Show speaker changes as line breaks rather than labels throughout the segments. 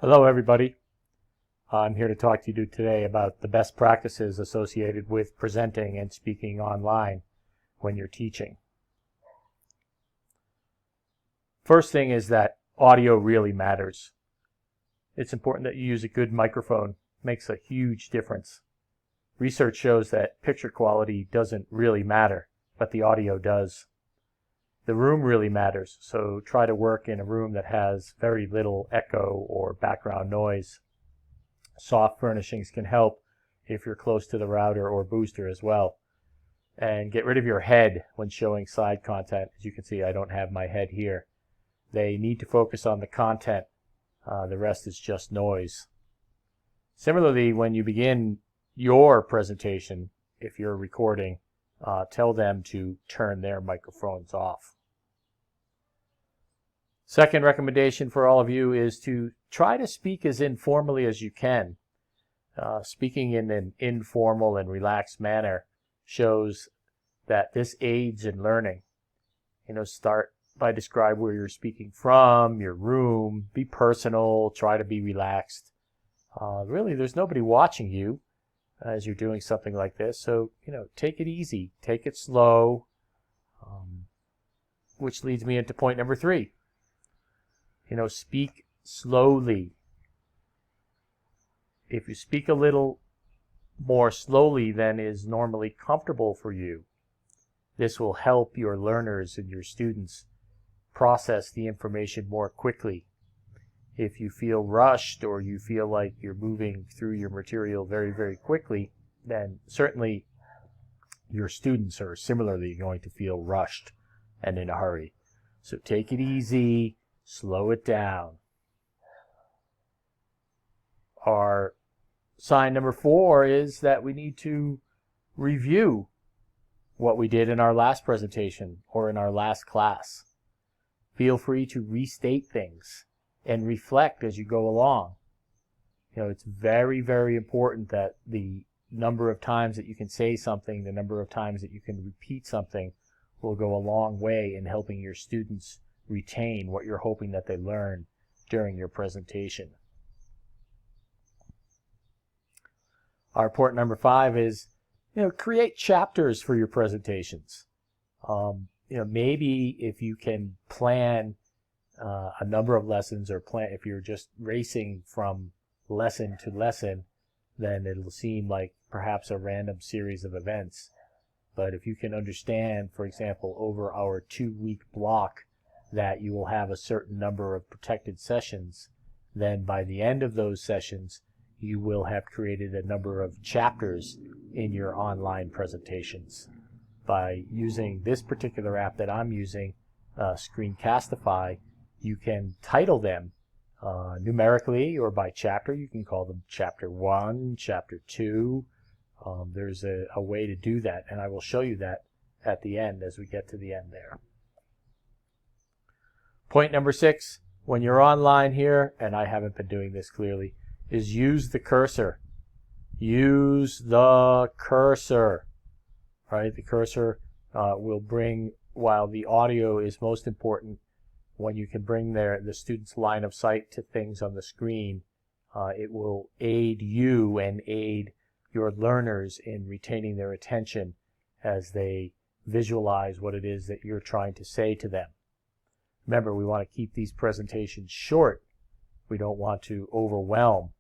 Hello everybody. I'm here to talk to you today about the best practices associated with presenting and speaking online when you're teaching. First thing is that audio really matters. It's important that you use a good microphone. It makes a huge difference. Research shows that picture quality doesn't really matter, but the audio does. The room really matters, so try to work in a room that has very little echo or background noise. Soft furnishings can help if you're close to the router or booster as well. And get rid of your head when showing slide content. As you can see, I don't have my head here. They need to focus on the content. The rest is just noise. Similarly, when you begin your presentation, if you're recording, tell them to turn their microphones off. Second recommendation for all of you is to try to speak as informally as you can. Speaking in an informal and relaxed manner shows that this aids in learning. Start by describe where you're speaking from, your room, be personal, try to be relaxed. Really, there's nobody watching you as you're doing something like this, so take it easy, take it slow, which leads me into point number 3. Speak slowly. If you speak a little more slowly than is normally comfortable for you, this will help your learners and your students process the information more quickly. If you feel rushed or you feel like you're moving through your material very, very quickly, then certainly your students are similarly going to feel rushed and in a hurry. So take it easy. Slow it down. Our sign number 4 is that we need to review what we did in our last presentation or in our last class. Feel free to restate things and reflect as you go along. It's very, very important that the number of times that you can say something, the number of times that you can repeat something will go a long way in helping your students retain what you're hoping that they learn during your presentation. Our point number 5 is, create chapters for your presentations. Maybe if you can plan a number of lessons, or if you're just racing from lesson to lesson, then it'll seem like perhaps a random series of events. But if you can understand, for example, over our 2-week block, that you will have a certain number of protected sessions, then by the end of those sessions, you will have created a number of chapters in your online presentations. By using this particular app that I'm using, Screencastify, you can title them numerically or by chapter. You can call them Chapter 1, Chapter 2. There's a way to do that, and I will show you that at the end as we get to the end there. Point number 6, when you're online here, and I haven't been doing this clearly, is use the cursor. Use the cursor. Right? The cursor will bring, while the audio is most important, when you can bring the student's line of sight to things on the screen, it will aid you and aid your learners in retaining their attention as they visualize what it is that you're trying to say to them. Remember, we want to keep these presentations short. We don't want to overwhelm.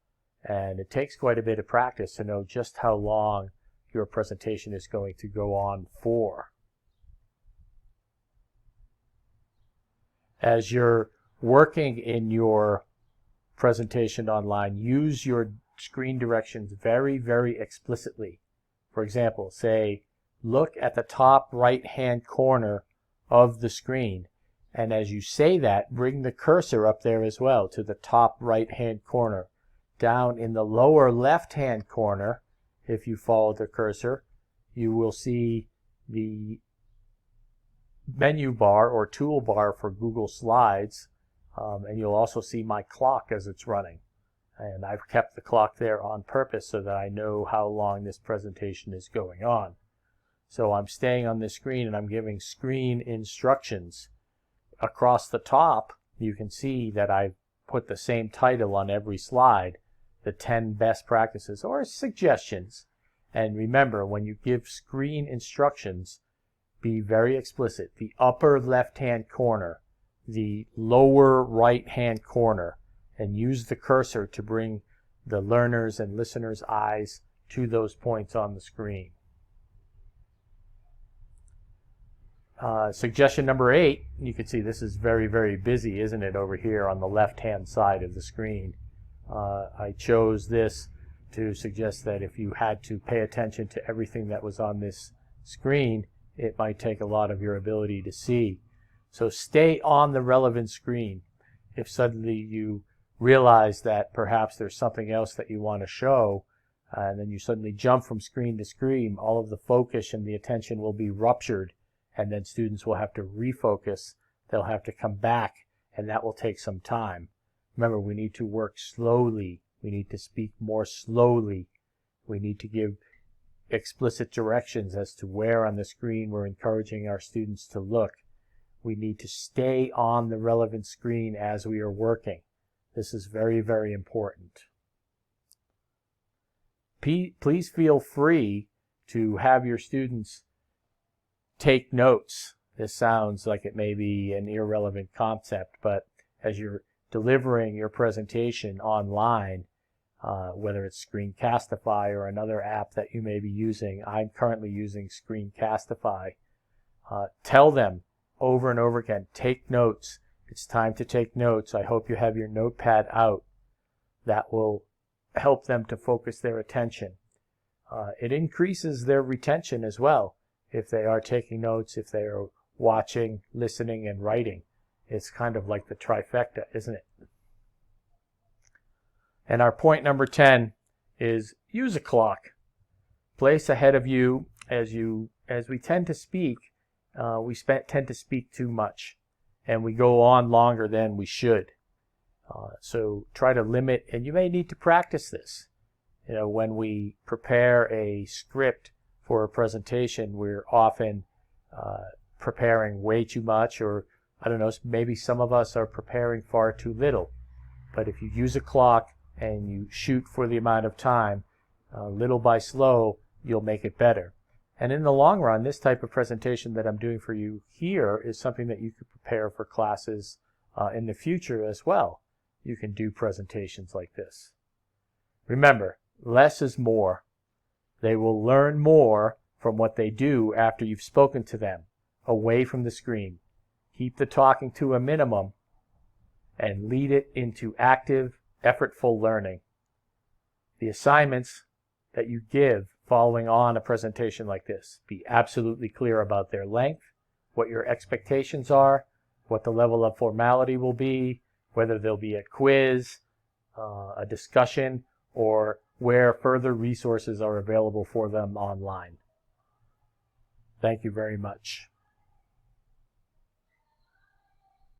And it takes quite a bit of practice to know just how long your presentation is going to go on for. As you're working in your presentation online, use your screen directions very, very explicitly. For example, say, look at the top right-hand corner of the screen. And as you say that, bring the cursor up there as well to the top right-hand corner. Down in the lower left-hand corner, if you follow the cursor, you will see the menu bar or toolbar for Google Slides, and you'll also see my clock as it's running. And I've kept the clock there on purpose so that I know how long this presentation is going on. So I'm staying on this screen and I'm giving screen instructions. Across the top, you can see that I've put the same title on every slide, the 10 best practices or suggestions. And remember, when you give screen instructions, be very explicit. The upper left-hand corner, the lower right-hand corner, and use the cursor to bring the learner's and listener's eyes to those points on the screen. Suggestion number 8, you can see this is very, very busy, isn't it, over here on the left-hand side of the screen. I chose this to suggest that if you had to pay attention to everything that was on this screen, it might take a lot of your ability to see. So stay on the relevant screen. If suddenly you realize that perhaps there's something else that you want to show, and then you suddenly jump from screen to screen, all of the focus and the attention will be ruptured, and then students will have to refocus. They'll have to come back, and that will take some time. Remember, we need to work slowly. We need to speak more slowly. We need to give explicit directions as to where on the screen we're encouraging our students to look. We need to stay on the relevant screen as we are working. This is very, very important. Please feel free to have your students take notes. This sounds like it may be an irrelevant concept, but as you're delivering your presentation online, whether it's Screencastify or another app that you may be using, I'm currently using Screencastify, tell them over and over again, take notes. It's time to take notes. I hope you have your notepad out. That will help them to focus their attention. It increases their retention as well if they are taking notes, if they are watching, listening, and writing. It's kind of like the trifecta, isn't it? And our point number 10 is use a clock. Place ahead of you as we tend to speak. We tend to speak too much, and we go on longer than we should. So try to limit, and you may need to practice this. You know, when we prepare a script for a presentation, we're often preparing way too much, or I don't know, maybe some of us are preparing far too little. But if you use a clock and you shoot for the amount of time, little by slow, you'll make it better. And in the long run, this type of presentation that I'm doing for you here is something that you could prepare for classes in the future as well. You can do presentations like this. Remember, less is more. They will learn more from what they do after you've spoken to them, away from the screen. Keep the talking to a minimum and lead it into active, effortful learning. The assignments that you give following on a presentation like this, be absolutely clear about their length, what your expectations are, what the level of formality will be, whether there'll be a quiz, a discussion, or where further resources are available for them online. Thank you very much.